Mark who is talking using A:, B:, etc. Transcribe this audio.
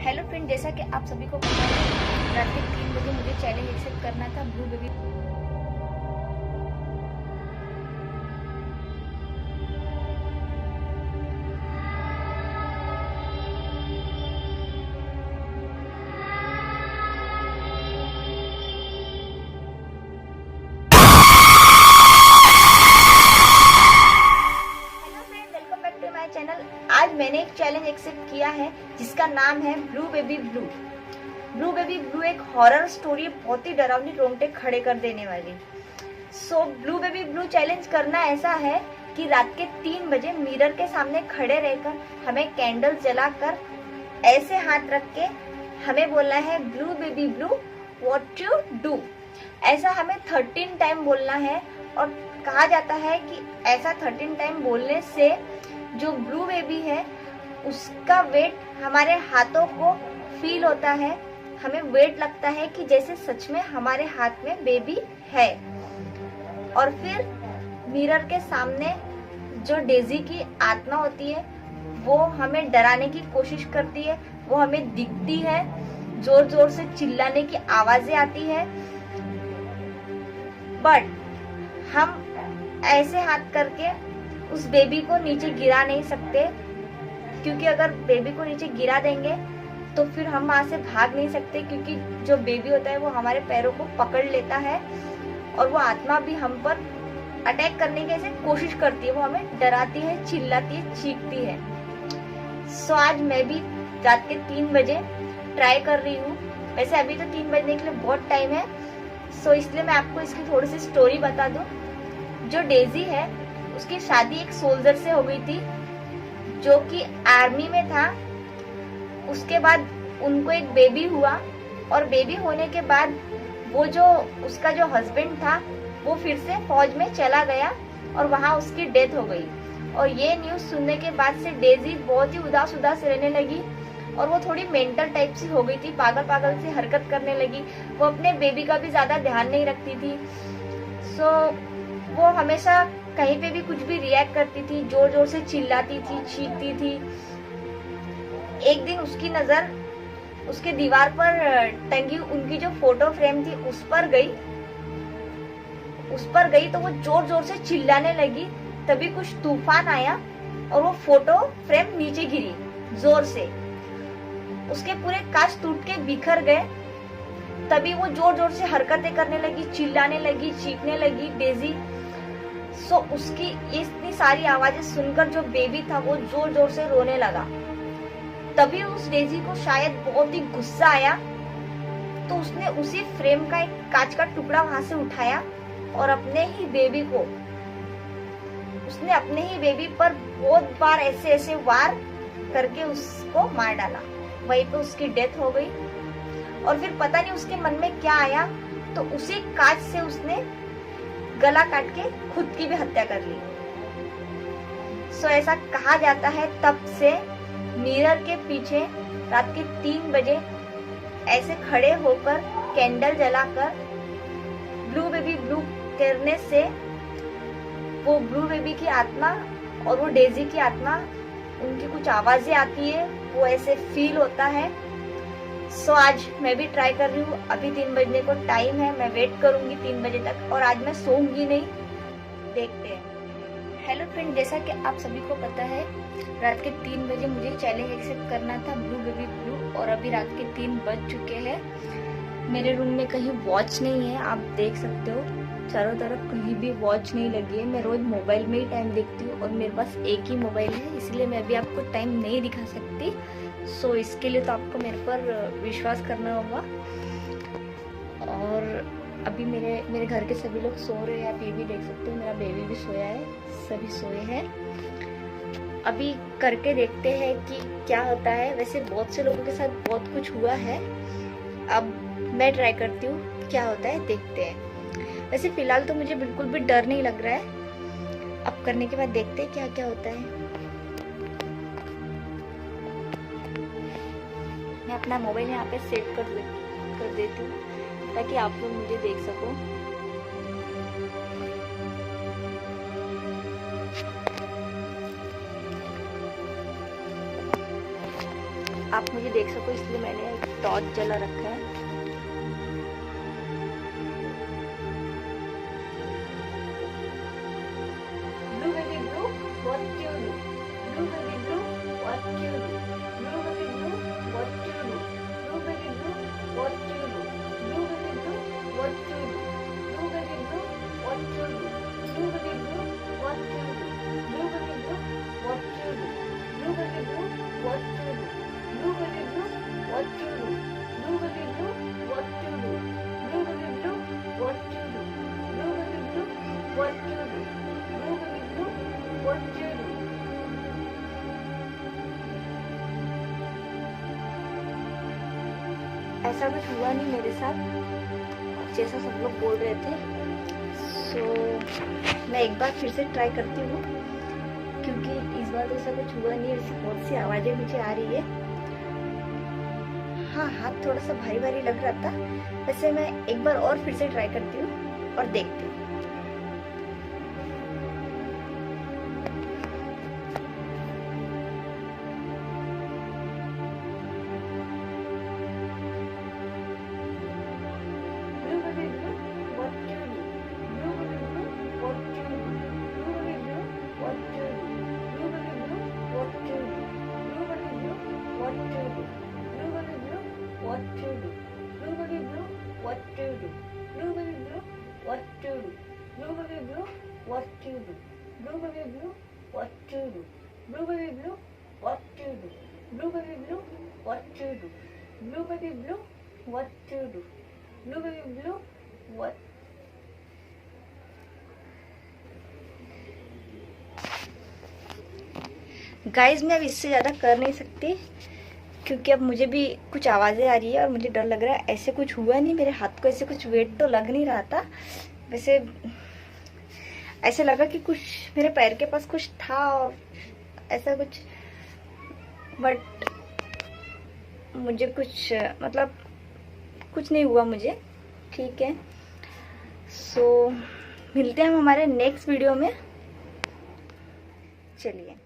A: Hello friend, जैसा कि आप सभी को पता है रात के 3 बजे मुझे चैलेंज एक्सेप्ट करना था blue baby. Hello friend, welcome back to my channel. आज मैंने एक चैलेंज एक्सेप्ट किया है जिसका नाम है blue baby blue. Blue baby blue एक हॉरर स्टोरी, बहुत ही डरावनी, रोंगटे खड़े कर देने वाली। ब्लू बेबी ब्लू चैलेंज करना ऐसा है कि रात के 3 बजे मिरर के सामने खड़े रहकर हमें कैंडल जलाकर ऐसे हाथ रख के हमें बोलना है blue baby blue what you do. ऐसा हमें 13 टाइम बोलना है और कहा जाता है कि ऐसा 13 टाइम बोलने से जो ब्लू बेबी है उसका वेट हमारे हाथों को फील होता है, हमें वेट लगता है कि जैसे सच में हमारे हाथ में बेबी है। और फिर मिरर के सामने जो डेजी की आत्मा होती है वो हमें डराने की कोशिश करती है, वो हमें दिखती है, जोर जोर से चिल्लाने की आवाजें आती है, बट हम ऐसे हाथ करके उस बेबी को नीचे गिरा नहीं सकते, क्योंकि अगर बेबी को नीचे गिरा देंगे तो फिर हम वहां से भाग नहीं सकते, क्योंकि जो बेबी होता है वो हमारे पैरों को पकड़ लेता है और वो आत्मा भी हम पर अटैक करने की ऐसे कोशिश करती है, वो हमें डराती है, चिल्लाती है, चीखती है। आज मैं भी रात के 3 बजे ट्राई कर रही हूँ। वैसे अभी तो 3 बजने के लिए बहुत टाइम है, इसलिए मैं आपको इसकी थोड़ी सी स्टोरी बता दूं। जो डेजी है उसकी शादी एक सोल्जर से हो गई थी जो कि आर्मी में था। उसके बाद उनको एक बेबी हुआ और बेबी होने के बाद वो जो उसका जो हस्बैंड था वो फिर से फौज में चला गया और वहां उसकी डेथ हो गई। और ये न्यूज सुनने के बाद से डेजी बहुत ही उदास उदास रहने लगी और वो थोड़ी मेंटल टाइप सी हो गई थी, पागल पागल सी हरकत करने लगी। वो अपने बेबी का भी ज्यादा ध्यान नहीं रखती थी। वो हमेशा कहीं पे भी कुछ भी रिएक्ट करती थी, जोर जोर से चिल्लाती थी, चीखती थी। एक दिन उसकी नजर उसके दीवार पर टंगी उनकी जो फोटो फ्रेम थी उस पर गई तो वो जोर जोर से चिल्लाने लगी। तभी कुछ तूफान आया और वो फोटो फ्रेम नीचे गिरी जोर से, उसके पूरे कांच टूट के बिखर गए। तभी वो जोर जोर से हरकतें करने लगी, चिल्लाने लगी, चीखने लगी डेजी। उसकी इतनी सारी आवाजें सुनकर जो बेबी था वो जोर जोर से रोने लगा। तभी उस डेजी को शायद बहुत ही गुस्सा आया, तो उसने उसी फ्रेम का एक कांच का टुकड़ा वहां से उठाया और अपने ही बेबी पर बहुत बार ऐसे वार करके उसको मार डाला। वहीं पे उसकी डेथ हो गई। और फिर पता नहीं उसके मन में क्या आया, तो उसी कांच से उसने गला काट के खुद की भी हत्या कर ली। ऐसा कहा जाता है तब से मिरर के पीछे रात के 3 बजे ऐसे खड़े होकर कैंडल जलाकर ब्लू बेबी ब्लू करने से वो ब्लू बेबी की आत्मा और वो डेजी की आत्मा, उनकी कुछ आवाजें आती है, वो ऐसे फील होता है। आज मैं भी ट्राई कर रही हूँ। अभी 3 बजने को टाइम है, मैं वेट करूंगी 3 बजे तक और आज मैं सोऊंगी नहीं, देखते हैं। हेलो फ्रेंड, जैसा कि आप सभी को पता है रात के 3 बजे मुझे चैलेंज एक्सेप्ट करना था ब्लू बेबी ब्लू, और अभी रात के 3 बज चुके हैं। मेरे रूम में कहीं वॉच नहीं है, आप देख सकते हो चारों तरफ कहीं भी वॉच नहीं लगी है। मैं रोज मोबाइल में ही टाइम देखती हूँ और मेरे पास एक ही मोबाइल है, इसलिए मैं अभी आपको टाइम नहीं दिखा सकती। इसके लिए तो आपको मेरे पर विश्वास करना होगा। और अभी मेरे घर के सभी लोग सो रहे हैं, आप ये भी देख सकते हो, मेरा बेबी भी सोया है, सभी सोए हैं। अभी करके देखते हैं कि क्या होता है। वैसे बहुत से लोगों के साथ बहुत कुछ हुआ है, अब मैं ट्राई करती हूँ क्या होता है, देखते हैं। वैसे फिलहाल तो मुझे बिल्कुल भी डर नहीं लग रहा है, अब करने के बाद देखते हैं क्या क्या होता है। मैं अपना मोबाइल यहाँ पे सेट कर देती हूँ ताकि आप लोग मुझे देख सको। आप मुझे देख सको इसलिए मैंने एक टॉर्च जला रखा है। Blue baby blue, what you do? Blue baby blue, what you do? Blue baby blue, what you do? Blue baby blue, what you do? Blue baby blue, what you do? Blue baby blue, what you do? Blue baby blue, what you do? Blue baby blue, what you do? Blue baby blue, what you do? Blue baby blue, what you do? Blue baby blue, what you do? Blue baby blue, what you do? Blue baby blue, what you do? Blue baby blue, what you do? ऐसा कुछ हुआ नहीं मेरे साथ जैसा सब लोग बोल रहे थे। सो मैं एक बार फिर से ट्राई करती हूँ, क्योंकि इस बार तो ऐसा कुछ हुआ नहीं। ऐसी बहुत सी आवाज़ें मुझे आ रही है। हाँ, हाथ थोड़ा सा भारी भारी लग रहा था। वैसे मैं एक बार और फिर से ट्राई करती हूँ और देखती हूँ। What to do? Blue baby blue, what to do? Blue baby blue, what to do? Blue baby blue, what to do? Blue baby blue, what to do? Blue baby blue, what to do? Blue baby blue, what to do? Blue baby blue, what to do? Blue baby blue, what? Guys मैं अब इससे ज़्यादा कर नहीं सकती, क्योंकि अब मुझे भी कुछ आवाज़ें आ रही है और मुझे डर लग रहा है। ऐसे कुछ हुआ नहीं, मेरे हाथ को ऐसे कुछ वेट तो लग नहीं रहा था। वैसे ऐसे लगा कि कुछ मेरे पैर के पास कुछ था और ऐसा कुछ, बट मुझे कुछ मतलब कुछ नहीं हुआ मुझे। ठीक है, सो मिलते हैं हम हमारे नेक्स्ट वीडियो में। चलिए।